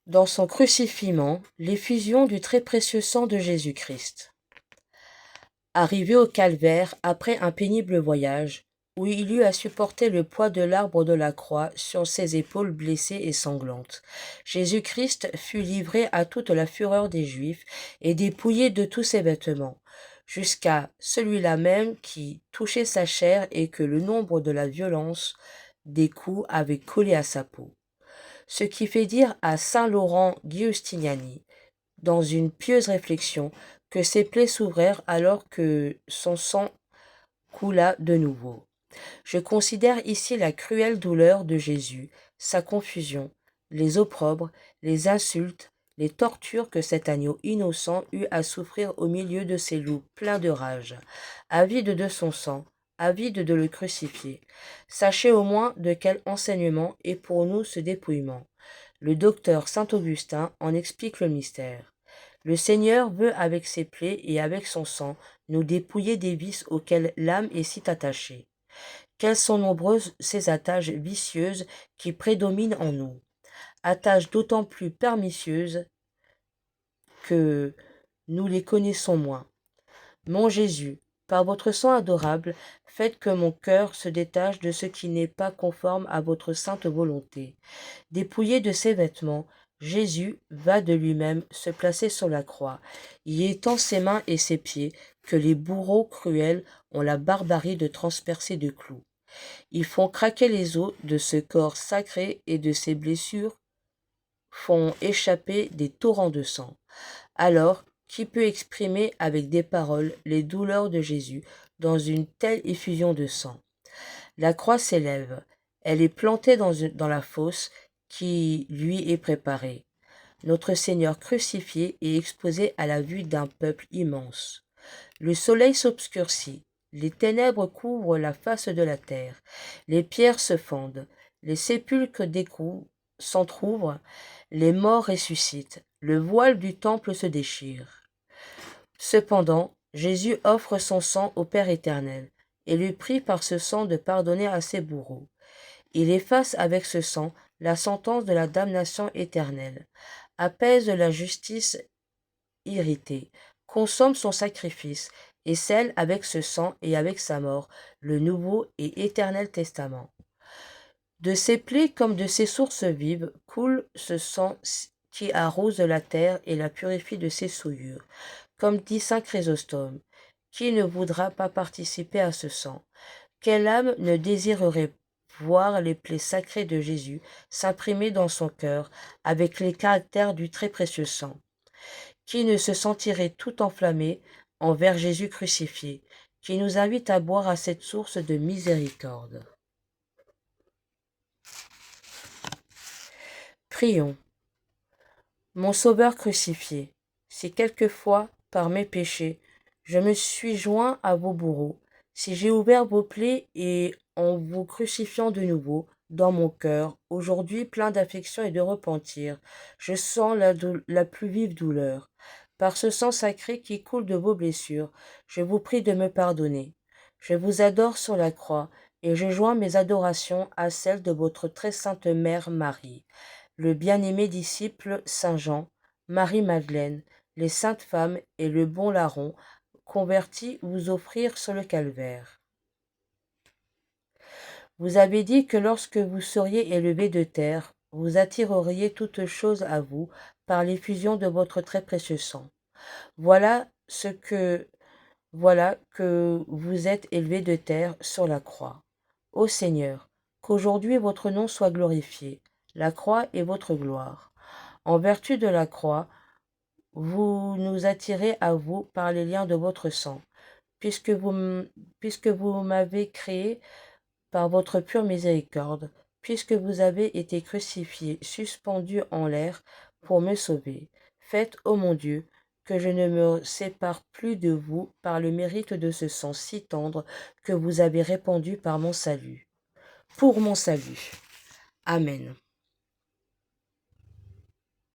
dans son crucifixion, l'effusion du très précieux sang de Jésus-Christ. Arrivé au calvaire après un pénible voyage, où il eut à supporter le poids de l'arbre de la croix sur ses épaules blessées et sanglantes, Jésus-Christ fut livré à toute la fureur des Juifs et dépouillé de tous ses vêtements, jusqu'à celui-là même qui touchait sa chair et que le nombre de la violence des coups avait collé à sa peau. Ce qui fait dire à saint Laurent Giustiniani, dans une pieuse réflexion, que ses plaies s'ouvrirent alors que son sang coula de nouveau. Je considère ici la cruelle douleur de Jésus, sa confusion, les opprobres, les insultes, les tortures que cet agneau innocent eut à souffrir au milieu de ces loups pleins de rage, avides de son sang, avides de le crucifier. Sachez au moins de quel enseignement est pour nous ce dépouillement. Le docteur saint Augustin en explique le mystère. Le Seigneur veut avec ses plaies et avec son sang nous dépouiller des vices auxquels l'âme est si attachée. Quelles sont nombreuses ces attaches vicieuses qui prédominent en nous, attaches d'autant plus pernicieuses que nous les connaissons moins. Mon Jésus, par votre sang adorable, faites que mon cœur se détache de ce qui n'est pas conforme à votre sainte volonté. Dépouillé de ses vêtements, Jésus va de lui-même se placer sur la croix, y étend ses mains et ses pieds, que les bourreaux cruels ont la barbarie de transpercer de clous. Ils font craquer les os de ce corps sacré et de ses blessures font échapper des torrents de sang. Alors, qui peut exprimer avec des paroles les douleurs de Jésus dans une telle effusion de sang? La croix s'élève, elle est plantée dans la fosse qui lui est préparée. Notre Seigneur crucifié est exposé à la vue d'un peuple immense. Le soleil s'obscurcit, les ténèbres couvrent la face de la terre, les pierres se fendent, les sépulcres s'entr'ouvrent, les morts ressuscitent, le voile du temple se déchire. Cependant, Jésus offre son sang au Père éternel, et lui prie par ce sang de pardonner à ses bourreaux. Il efface avec ce sang la sentence de la damnation éternelle, apaise la justice irritée, consomme son sacrifice, et scelle avec ce sang et avec sa mort le nouveau et éternel testament. De ses plaies comme de ses sources vives coule ce sang qui arrose la terre et la purifie de ses souillures. Comme dit saint Chrysostome, qui ne voudra pas participer à ce sang? Quelle âme ne désirerait voir les plaies sacrées de Jésus s'imprimer dans son cœur avec les caractères du très précieux sang? Qui ne se sentirait tout enflammé envers Jésus crucifié, qui nous invite à boire à cette source de miséricorde? Prions. Mon Sauveur crucifié, si quelquefois, par mes péchés, je me suis joint à vos bourreaux, si j'ai ouvert vos plaies et en vous crucifiant de nouveau, dans mon cœur, aujourd'hui plein d'affection et de repentir, je sens la plus vive douleur. Par ce sang sacré qui coule de vos blessures, je vous prie de me pardonner. Je vous adore sur la croix, et je joins mes adorations à celles de votre très sainte Mère Marie, le bien-aimé disciple Saint Jean, Marie-Madeleine, les saintes femmes et le bon larron, convertis vous offrir sur le calvaire. Vous avez dit que lorsque vous seriez élevé de terre, vous attireriez toutes choses à vous par l'effusion de votre très précieux sang. Voilà que vous êtes élevé de terre sur la croix. Ô Seigneur, qu'aujourd'hui votre nom soit glorifié, la croix est votre gloire. En vertu de la croix, vous nous attirez à vous par les liens de votre sang, puisque vous m'avez créé par votre pure miséricorde, puisque vous avez été crucifié, suspendu en l'air pour me sauver. Faites, ô mon Dieu, que je ne me sépare plus de vous par le mérite de ce sang si tendre que vous avez répandu par mon salut. Pour mon salut. Amen.